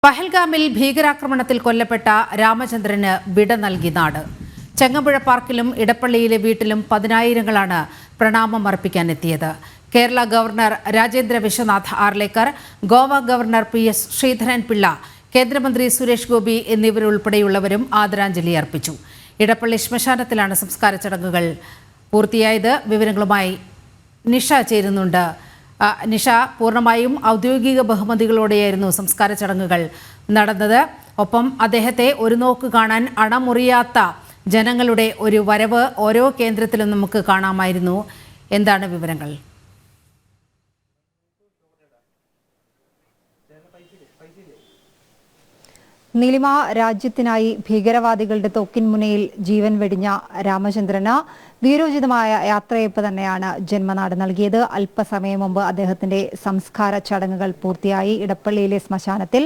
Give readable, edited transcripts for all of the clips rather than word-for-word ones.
പഹൽഗാമിൽ ഭീകരാക്രമണത്തിൽ കൊല്ലപ്പെട്ട രാമചന്ദ്രന് വിട നൽകി നാട്. ചെങ്ങമ്പുഴ പാർക്കിലും ഇടപ്പള്ളിയിലെ വീട്ടിലും പതിനായിരങ്ങളാണ് പ്രണാമം അർപ്പിക്കാനെത്തിയത്. Kerala governor Rajendra Vishwanath Arlekar, Goa governor PS Sreedharan Pillai, കേന്ദ്രമന്ത്രി സുരേഷ് ഗോപി എന്നിവരുൾപ്പെടെയുള്ളവരും ആദരാഞ്ജലി അർപ്പിച്ചു. ഇടപ്പള്ളി ശ്മശാനത്തിലാണ് സംസ്കാര ചടങ്ങുകൾ പൂർത്തിയായത്. വിവരങ്ങളുമായി നിഷ ചേരുന്നുണ്ട്. നിഷ, പൂർണ്ണമായും ഔദ്യോഗിക ബഹുമതികളോടെയായിരുന്നു സംസ്കാര ചടങ്ങുകൾ നടന്നത്. ഒപ്പം അദ്ദേഹത്തെ ഒരു നോക്ക് കാണാൻ അണമുറിയാത്ത ജനങ്ങളുടെ ഒരു വരവ് ഓരോ കേന്ദ്രത്തിലും നമുക്ക് കാണാമായിരുന്നു. എന്താണ് വിവരങ്ങൾ? നീലിമ, രാജ്യത്തിനായി ഭീകരവാദികളുടെ തൊക്കിൻ മുനയിൽ ജീവൻ വെടിഞ്ഞ രാമചന്ദ്രന് വീരോചിതമായ യാത്രയയപ്പ് തന്നെയാണ് ജന്മനാട് നൽകിയത്. അല്പസമയം മുമ്പ് അദ്ദേഹത്തിന്റെ സംസ്കാര ചടങ്ങുകൾ പൂർത്തിയായി. ഇടപ്പള്ളിയിലെ ശ്മശാനത്തിൽ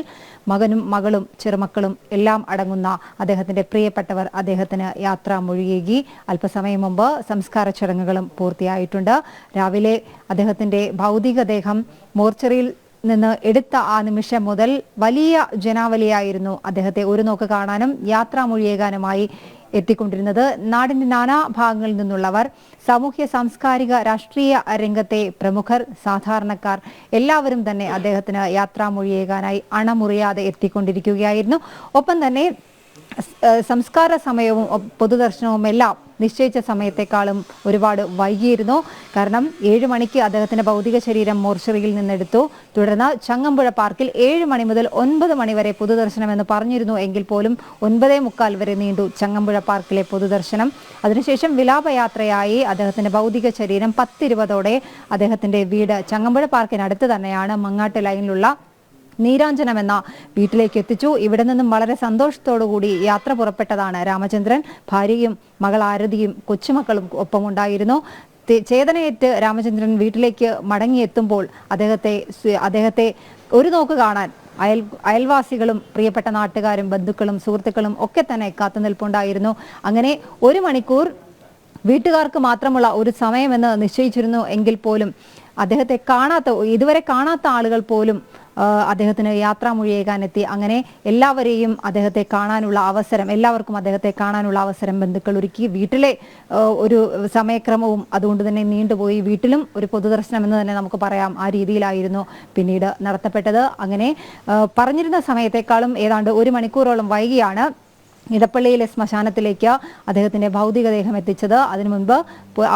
മകനും മകളും ചെറുമക്കളും എല്ലാം അടങ്ങുന്ന അദ്ദേഹത്തിന്റെ പ്രിയപ്പെട്ടവർ അദ്ദേഹത്തിന് യാത്രാമൊഴിയേകി. അല്പസമയം മുമ്പ് സംസ്കാര ചടങ്ങുകളും പൂർത്തിയായിട്ടുണ്ട്. രാവിലെ അദ്ദേഹത്തിന്റെ ഭൗതികദേഹം മോർച്ചറിയിൽ നിന്ന് എടുത്ത ആ നിമിഷം മുതൽ വലിയ ജനാവലിയായിരുന്നു അദ്ദേഹത്തെ ഒരു നോക്ക് കാണാനും യാത്രാമൊഴിയേകാനുമായി എത്തിക്കൊണ്ടിരുന്നത്. നാടിന്റെ നാനാ ഭാഗങ്ങളിൽ നിന്നുള്ളവർ, സാമൂഹ്യ സാംസ്കാരിക രാഷ്ട്രീയ രംഗത്തെ പ്രമുഖർ, സാധാരണക്കാർ എല്ലാവരും തന്നെ അദ്ദേഹത്തിന് യാത്രാമൊഴിയേകാനായി അണമുറിയാതെ എത്തിക്കൊണ്ടിരിക്കുകയായിരുന്നു. ഒപ്പം തന്നെ സംസ്കാര സമയവും പൊതുദർശനവും എല്ലാം നിശ്ചയിച്ച സമയത്തെക്കാളും ഒരുപാട് വൈകിയിരുന്നു. കാരണം 7 മണിക്ക് അദ്ദേഹത്തിന്റെ ഭൗതിക ശരീരം മോർച്ചറിയിൽ നിന്നെടുത്തു. തുടർന്ന് ചങ്ങമ്പുഴ പാർക്കിൽ 7 മണി മുതൽ 9 മണി വരെ പൊതുദർശനം എന്ന് പറഞ്ഞിരുന്നു. എങ്കിൽ പോലും 9:45 വരെ നീണ്ടു ചങ്ങമ്പുഴ പാർക്കിലെ പൊതുദർശനം. അതിനുശേഷം വിലാപയാത്രയായി അദ്ദേഹത്തിന്റെ ഭൗതിക ശരീരം 10:20 അദ്ദേഹത്തിന്റെ വീട് ചങ്ങമ്പുഴ പാർക്കിനടുത്ത് തന്നെയാണ് മങ്ങാട്ട് ലൈനിലുള്ള നീരാഞ്ജനം എന്ന വീട്ടിലേക്ക് എത്തിച്ചു. ഇവിടെ നിന്നും വളരെ സന്തോഷത്തോടുകൂടി യാത്ര പുറപ്പെട്ടതാണ് രാമചന്ദ്രൻ. ഭാര്യയും മകൾ ആരതിയും കൊച്ചുമക്കളും ഒപ്പമുണ്ടായിരുന്നു. ചേതനയേറ്റ് രാമചന്ദ്രൻ വീട്ടിലേക്ക് മടങ്ങിയെത്തുമ്പോൾ അദ്ദേഹത്തെ ഒരു നോക്ക് കാണാൻ അയൽവാസികളും പ്രിയപ്പെട്ട നാട്ടുകാരും ബന്ധുക്കളും സുഹൃത്തുക്കളും ഒക്കെ തന്നെ കാത്തുനിൽപ്പുണ്ടായിരുന്നു. അങ്ങനെ 1 മണിക്കൂർ വീട്ടുകാർക്ക് മാത്രമുള്ള ഒരു സമയമെന്ന് നിശ്ചയിച്ചിരുന്നു. എങ്കിൽ പോലും അദ്ദേഹത്തെ ഇതുവരെ കാണാത്ത ആളുകൾ പോലും അദ്ദേഹത്തിന് യാത്രാമൊഴിയേകാനെത്തി. അങ്ങനെ എല്ലാവർക്കും അദ്ദേഹത്തെ കാണാനുള്ള അവസരം ബന്ധുക്കൾ ഒരുക്കി. വീട്ടിലെ ഒരു സമയക്രമവും അതുകൊണ്ട് തന്നെ നീണ്ടുപോയി. വീട്ടിലും ഒരു പൊതുദർശനം എന്ന് തന്നെ നമുക്ക് പറയാം, ആ രീതിയിലായിരുന്നു പിന്നീട് നടത്തപ്പെട്ടത്. അങ്ങനെ പറഞ്ഞിരുന്ന സമയത്തെക്കാളും ഏതാണ്ട് 1 മണിക്കൂറോളം വൈകിയാണ് ഇടപ്പള്ളിയിലെ ശ്മശാനത്തിലേക്ക് അദ്ദേഹത്തിന്റെ ഭൗതികദേഹം എത്തിച്ചത്. അതിനു മുൻപ്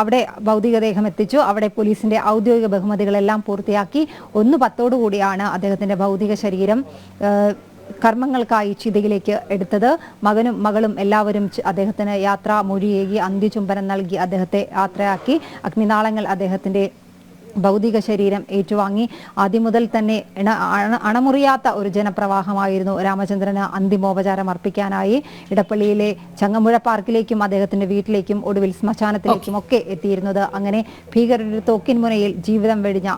അവിടെ ഭൗതികദേഹം എത്തിച്ചു. അവിടെ പോലീസിന്റെ ഔദ്യോഗിക ബഹുമതികളെല്ലാം പൂർത്തിയാക്കി 1:10 കൂടിയാണ് അദ്ദേഹത്തിന്റെ ഭൗതിക ശരീരം കർമ്മങ്ങൾക്കായി ചിതയിലേക്ക് എടുത്തത്. മകനും മകളും എല്ലാവരും അദ്ദേഹത്തിന് യാത്രാമൊഴിയേകി അന്ത്യചുംബനം നൽകി അദ്ദേഹത്തെ യാത്രയാക്കി. അഗ്നിനാളങ്ങൾ അദ്ദേഹത്തിന്റെ ഭൗതിക ശരീരം ഏറ്റുവാങ്ങി. ആദ്യം മുതൽ തന്നെ അണമുറിയാത്ത ഒരു ജനപ്രവാഹമായിരുന്നു രാമചന്ദ്രന് അന്തിമോപചാരം അർപ്പിക്കാനായി. ഇടപ്പള്ളിയിലെ ചങ്ങമ്പുഴ പാർക്കിലേക്കും അദ്ദേഹത്തിന്റെ വീട്ടിലേക്കും ഒടുവിൽ ശ്മശാനത്തിലേക്കും ഒക്കെ എത്തിയിരുന്നത്. അങ്ങനെ ഭീകരരുടെ തോക്കിൻ മുനയിൽ ജീവിതം വെടിഞ്ഞ,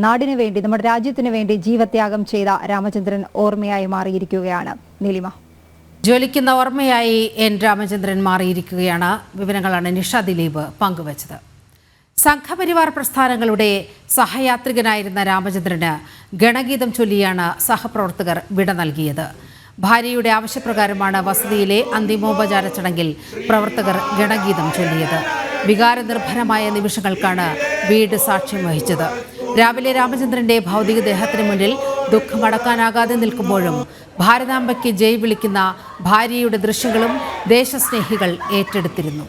നാടിനു വേണ്ടി, നമ്മുടെ രാജ്യത്തിനു വേണ്ടി ജീവത്യാഗം ചെയ്ത രാമചന്ദ്രൻ ഓർമ്മയായി മാറിയിരിക്കുകയാണ്. നീലിമ, ജ്വലിക്കുന്ന ഓർമ്മയായി N രാമചന്ദ്രൻ മാറിയിരിക്കുകയാണ്. വിവരങ്ങളാണ് നിഷ ദിലീപ് പങ്കുവച്ചത്. സംഘപരിവാർ പ്രസ്ഥാനങ്ങളുടെ സഹയാത്രികനായിരുന്ന രാമചന്ദ്രന് ഗണഗീതം ചൊല്ലിയാണ് സഹപ്രവർത്തകർ വിട നൽകിയത്. ഭാര്യയുടെ ആവശ്യപ്രകാരമാണ് വസതിയിലെ അന്തിമോപചാര ചടങ്ങിൽ പ്രവർത്തകർ ഗണഗീതം ചൊല്ലിയത്. വികാരനിർഭരമായ നിമിഷങ്ങൾക്കാണ് വീട് സാക്ഷ്യം വഹിച്ചത്. രാവിലെ രാമചന്ദ്രന്റെ ഭൗതികദേഹത്തിന് മുന്നിൽ ദുഃഖമടക്കാനാകാതെ നിൽക്കുമ്പോഴും ഭാരതാംബയ്ക്ക് ജയ് വിളിക്കുന്ന ഭാര്യയുടെ ദൃശ്യങ്ങളും ദേശസ്നേഹികൾ ഏറ്റെടുത്തിരുന്നു.